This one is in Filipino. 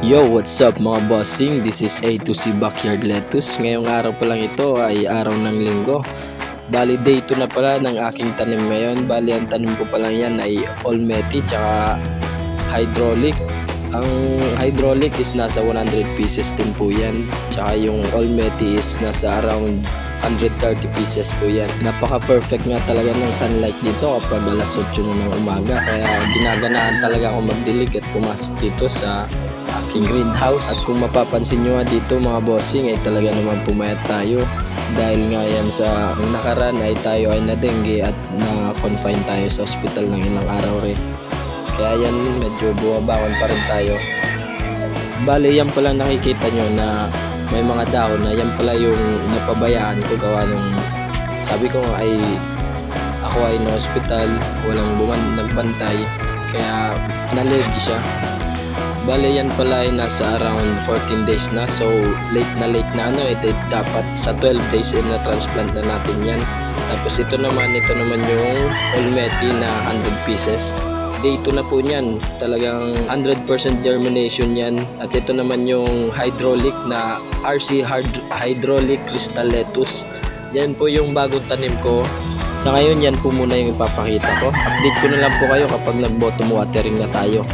Yo, what's up mga bossing? This is A to C Backyard Lettuce. Ngayong araw pa lang ito ay araw ng linggo. Bali day 2 na pala ng aking tanim ngayon. Bali ang tanim ko pa lang yan ay Olmeti tsaka hydraulic. Ang hydraulic is nasa 100 pieces din po yan. Tsaka yung Olmeti is nasa around 130 pieces po yan. Napaka-perfect nga talaga ng sunlight dito kapag alas 8 na ng umaga. Kaya ginaganaan talaga ako magdilig at pumasok dito sa aking greenhouse. At kung mapapansin nyo nga dito mga bossing ay talaga naman pumayat tayo. Dahil nga yan sa nakaraan ay tayo ay na-dengue at na-confine tayo sa hospital ng ilang araw rin. Kaya yan medyo bumabangon pa rin tayo. Bale yan pala nakikita nyo na may mga dahon na yan pala yung napabayaan ko gawa nung sabi ko nga ay ako ay na hospital, walang nagbantay kaya naleggy siya. Bale yan pala ay nasa around 14 days na, so late na dapat sa 12 days na transplant na natin yan. Tapos ito naman yung Olmeti na 100 pieces. Day 2 na po niyan, talagang 100% germination yan. At ito naman yung hydraulic na RC Hydraulic Crystal Lettuce. Yan po yung bagong tanim ko. Sa ngayon yan po muna yung ipapakita ko. Update ko na lang po kayo kapag nag-bottom watering na tayo.